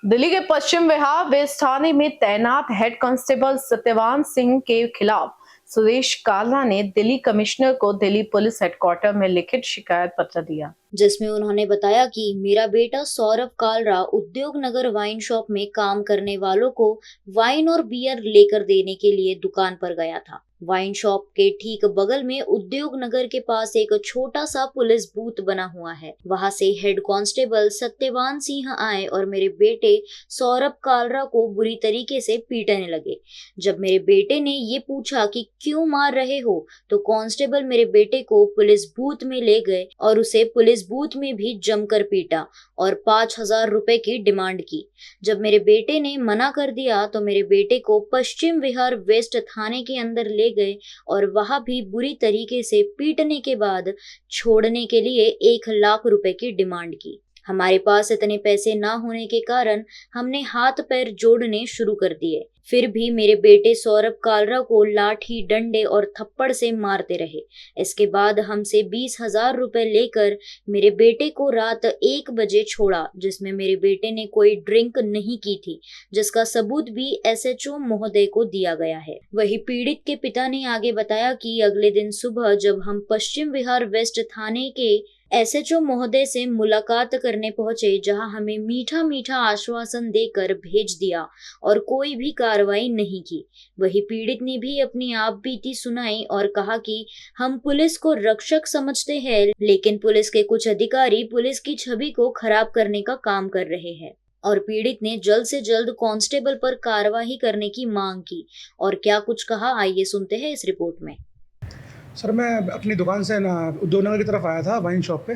दिल्ली के पश्चिम विहार वेस्ट थाने में तैनात हेड कांस्टेबल सत्यवान सिंह के खिलाफ सुरेश काल्रा ने दिल्ली कमिश्नर को दिल्ली पुलिस हेडक्वार्टर में लिखित शिकायत पत्र दिया, जिसमें उन्होंने बताया कि मेरा बेटा सौरभ कालरा उद्योग नगर वाइन शॉप में काम करने वालों को वाइन और बियर लेकर देने के लिए दुकान पर गया था। वाइन शॉप के ठीक बगल में उद्योग नगर के पास एक छोटा सा पुलिस बूथ बना हुआ है। वहां से हेड कांस्टेबल सत्यवान सिंह आए और मेरे बेटे सौरभ कालरा को बुरी तरीके से पीटने लगे। जब मेरे बेटे ने ये पूछा कि क्यों मार रहे हो, तो कांस्टेबल मेरे बेटे को पुलिस बूथ में ले गए और उसे पुलिस बूथ में भी जमकर पीटा और 5,000 रुपए की डिमांड की। जब मेरे बेटे ने मना कर दिया तो मेरे बेटे को पश्चिम विहार वेस्ट थाने के अंदर ले गए और वहां भी बुरी तरीके से पीटने के बाद छोड़ने के लिए 1,00,000 रुपए की डिमांड की। हमारे पास इतने पैसे ना होने के कारण हमने हाथ पैर जोड़ने शुरू कर दिए। फिर भी मेरे बेटे सौरभ कालरा को लाठी, डंडे और थप्पड़ से मारते रहे। इसके बाद हमसे 20,000 रुपए लेकर मेरे बेटे को रात 1 बजे छोड़ा, जिसमें मेरे बेटे ने कोई ड्रिंक नहीं की थी, जिसका सबूत भी एसएचओ महोदय को दिया गया है। वही पीड़ित के पिता ने आगे बताया कि अगले दिन सुबह जब हम पश्चिम विहार वेस्ट थाने के एसएचओ महोदय से मुलाकात करने पहुंचे, जहां हमें मीठा मीठा आश्वासन देकर भेज दिया और कोई भी कार्रवाई नहीं की। वही पीड़ित ने भी अपनी आप बीती सुनाई और कहा कि हम पुलिस को रक्षक समझते हैं, लेकिन पुलिस के कुछ अधिकारी पुलिस की छवि को खराब करने का काम कर रहे हैं। और पीड़ित ने जल्द से जल्द कांस्टेबल पर कार्रवाई करने की मांग की। और क्या कुछ कहा, आइए सुनते हैं इस रिपोर्ट में। सर, मैं अपनी दुकान से ना उद्योग नगर की तरफ आया था वाइन शॉप पे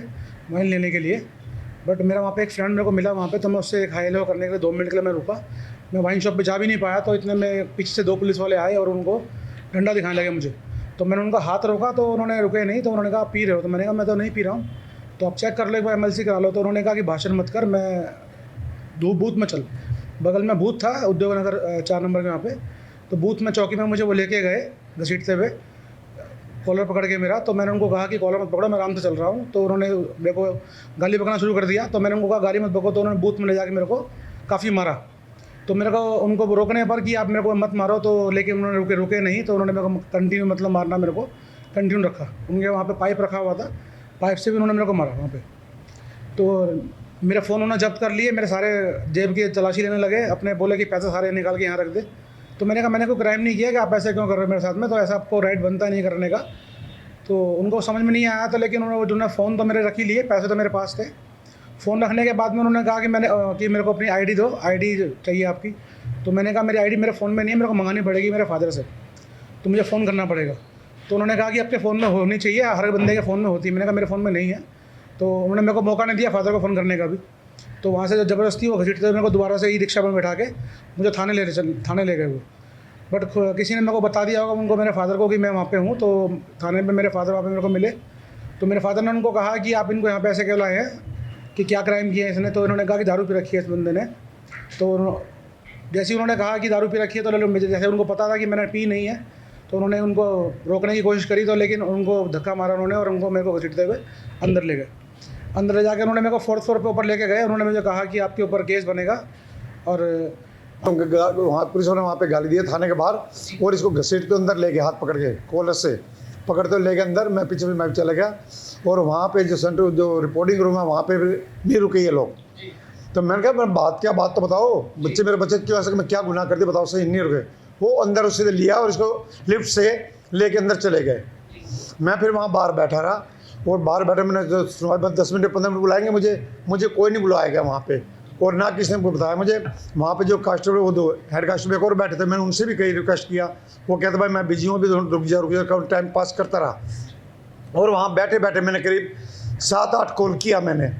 वाइन लेने के लिए। बट मेरा वहाँ पे एक फ्रेंड मेरे को मिला वहाँ पे, तो मैं उससे एक हाई हेलो करने के लिए 2 मिनट के लिए मैं रुका। मैं वाइन शॉप पे जा भी नहीं पाया, तो इतने में पीछे से 2 पुलिस वाले आए और उनको डंडा दिखाने लगे मुझे। तो मैंने उनका हाथ रोका तो उन्होंने रुके नहीं, तो उन्होंने कहा पी रहे हो? तो मैंने कहा मैं तो नहीं पी रहा हूँ, तो आप चेक कर लो, एक बार MLC करा लो। तो उन्होंने कहा कि भाषण मत कर, मैं बूथ में चल। बगल में बूथ था उद्योग नगर 4 नंबर के वहाँ पे। तो बूथ में चौकी में मुझे वो लेके गए घसीटते हुए, कॉलर पकड़ के मेरा। तो मैंने उनको कहा कि कॉलर मत पकड़ो, मैं आराम से चल रहा हूँ। तो उन्होंने मेरे को गाली बकना शुरू कर दिया। तो मैंने उनको कहा गाली मत बको। तो उन्होंने बूथ में ले जाके मेरे को काफ़ी मारा। तो मेरे को उनको रोकने पर कि आप मेरे को मत मारो, तो लेकिन उन्होंने रुके नहीं। तो उन्होंने मेरे को कंटिन्यू मतलब मारना मेरे को कंटिन्यू रखा। उनके वहाँ पर पाइप रखा हुआ था, पाइप से भी उन्होंने मेरे को मारा वहाँ पर। तो मेरा फ़ोन उन्होंने जब्त कर लिए, मेरे सारे जेब की तलाशी लेने लगे अपने, बोले कि पैसे सारे निकाल के यहाँ रख दे। तो मैंने कहा मैंने कोई क्राइम नहीं किया कि आप ऐसे क्यों कर रहे हो मेरे साथ में, तो ऐसा आपको राइट बनता नहीं करने का। तो उनको समझ में नहीं आया था, लेकिन उन्होंने फ़ोन तो मेरे रख ही लिए, पैसे तो मेरे पास थे। फ़ोन रखने के बाद में उन्होंने कहा कि मेरे को अपनी आईडी दो, आईडी चाहिए आपकी। तो मैंने कहा मेरी आईडी मेरे फ़ोन में नहीं है, मेरे को मंगानी पड़ेगी मेरे फादर से, तो मुझे फ़ोन करना पड़ेगा। तो उन्होंने कहा कि आपके फ़ोन में होनी चाहिए, हर बंदे के फ़ोन में होती है। मैंने कहा मेरे फ़ोन में नहीं है। तो उन्होंने मेरे को मौका नहीं दिया फादर को फ़ोन करने का भी। तो वहाँ से जो ज़बरदस्ती वो घसीटते हुए मेरे को दोबारा से ई-रिक्शा पर बैठा के मुझे थाने ले गए वो। बट किसी ने मेरे को बता दिया होगा उनको, मेरे फादर को, कि मैं वहाँ पे हूँ। तो थाने में मेरे फादर वहाँ पे मेरे को मिले। तो मेरे फादर ने उनको कहा कि आप इनको यहाँ पे ऐसे क्यों लाए हैं, कि क्या क्राइम किया है इसने। तो इन्होंने कहा कि दारू पी रखी है इस बंदे ने। तो जैसे ही उन्होंने कहा कि दारू पी रखी है, तो जैसे उनको पता था कि मैंने पी नहीं है, तो उन्होंने उनको रोकने की कोशिश करी। तो लेकिन उनको धक्का मारा उन्होंने और उनको मेरे को घसीटते हुए अंदर ले गए। अंदर ले जाकर उन्होंने मेरे को 4th फ्लोर पे ऊपर लेके गए। उन्होंने मुझे कहा कि आपके ऊपर केस बनेगा। और वहाँ पुलिस ने वहाँ पे गाली दी थाने के बाहर, और इसको घसीट के अंदर ले गए, हाथ पकड़ के कॉलर से पकड़ते हुए ले गए अंदर। मैं पीछे मैं चला गया, और वहाँ पे जो सेंटर जो रिपोर्टिंग रूम है वहाँ पे नहीं रुके ये लोग। तो मैंने कहा मैं बात तो बताओ, मेरे बच्चे क्यों ऐसा, मैं क्या गुनाह कर दिया बताओ, सही नहीं रुके। वो अंदर उससे लिया और इसको लिफ्ट से ले अंदर चले गए। मैं फिर वहाँ बाहर बैठा रहा, और बाहर बैठे मैंने 10 मिनट 15 मिनट बुलाएंगे मुझे कोई नहीं बुलाया गया वहाँ पे, और ना किसी ने बताया मुझे। वहाँ पे जो कांस्टेबल, वो 2 हेड कांस्टेबल एक और बैठे थे, मैंने उनसे भी कई रिक्वेस्ट किया। वो कहते भाई मैं बिजी हूँ, अभी रुक जा, टाइम पास करता रहा। और वहाँ बैठे बैठे मैंने करीब 7-8 कॉल किया। मैंने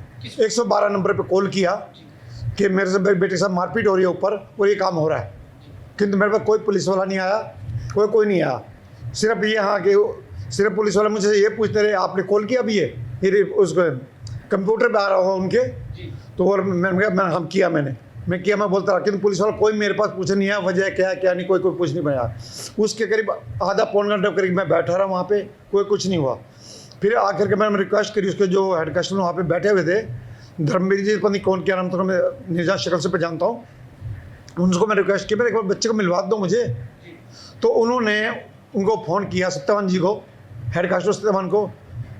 112 नंबर पर कॉल किया कि मेरे से बेटे के साथ मारपीट हो रही है ऊपर, और ये काम हो रहा है। किंतु मेरे पास कोई पुलिस वाला नहीं आया, कोई नहीं आया। सिर्फ ये हाँ कि सिर्फ पुलिस वाले मुझे ये पूछते रहे आपने कॉल किया अभी, ये उसको कंप्यूटर पे आ रहा होगा उनके। तो और मैंने कहा हम किया, मैं किया, मैं बोलता रहा, किंतु पुलिस वाला कोई मेरे पास पूछे नहीं है वजह क्या है क्या नहीं, कोई पूछ नहीं पाया। उसके करीब आधा पौन घंटे करीब मैं बैठा रहा वहाँ पे, कोई कुछ नहीं हुआ। फिर आखिर के मैंने रिक्वेस्ट करी, उसके जो हेड कांस्टेबल वहाँ पे बैठे हुए थे, धर्मवीर जी पता नहीं कौन क्या नाम था, मैं निर्जा शक्ल से पहचानता हूँ। उनको मैं रिक्वेस्ट की मेरे एक बार बच्चे को मिलवा दो मुझे। तो उन्होंने उनको फ़ोन किया सत्यवान जी को, हेड कांस्टेबल सत्यवान को।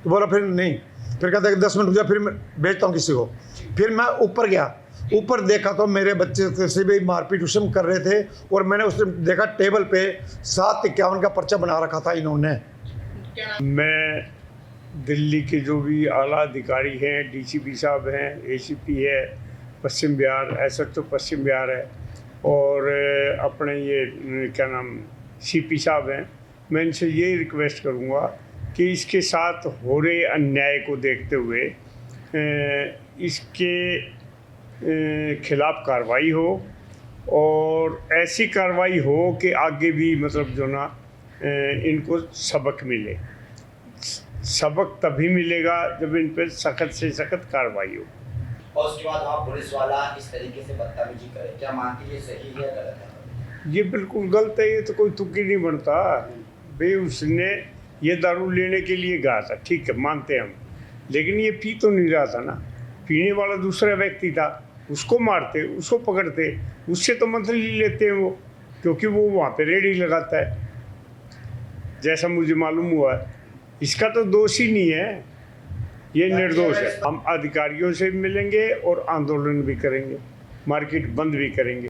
तो बोला फिर नहीं, फिर कहता है कि 10 मिनट रुक जा, फिर मैं भेजता हूँ किसी को। फिर मैं ऊपर गया, ऊपर देखा तो मेरे बच्चे से भी मारपीट उसे कर रहे थे। और मैंने उससे देखा टेबल पे 751 का पर्चा बना रखा था इन्होंने। मैं दिल्ली के जो भी आला अधिकारी हैं, डीसीपी साहब हैं, एसीपी है पश्चिम बिहार, एसएचओ पश्चिम बिहार है, और अपने ये क्या नाम सीपी साहब हैं, मैं इनसे ये रिक्वेस्ट करूँगा कि इसके साथ हो रहे अन्याय को देखते हुए इसके खिलाफ कार्रवाई हो, और ऐसी कार्रवाई हो कि आगे भी मतलब जो ना इनको सबक मिले। सबक तभी मिलेगा जब इन पर सख्त से सख्त कार्रवाई हो। और उसके बाद वहाँ पुलिस वाला इस तरीके से बदतमीजी करे, क्या मानती है, सही है या गलत है? ये बिल्कुल गलत है, ये तो कोई तुक्की नहीं बनता। भाई उसने ये दारू लेने के लिए गया था, ठीक है मानते हैं हम, लेकिन ये पी तो नहीं रहा था ना। पीने वाला दूसरा व्यक्ति था, उसको मारते, उसको पकड़ते, उससे तो मंथली लेते हैं वो, क्योंकि वो वहाँ पे रेडी लगाता है, जैसा मुझे मालूम हुआ है। इसका तो दोष ही नहीं है, ये निर्दोष है। हम अधिकारियों से मिलेंगे और आंदोलन भी करेंगे, मार्केट बंद भी करेंगे।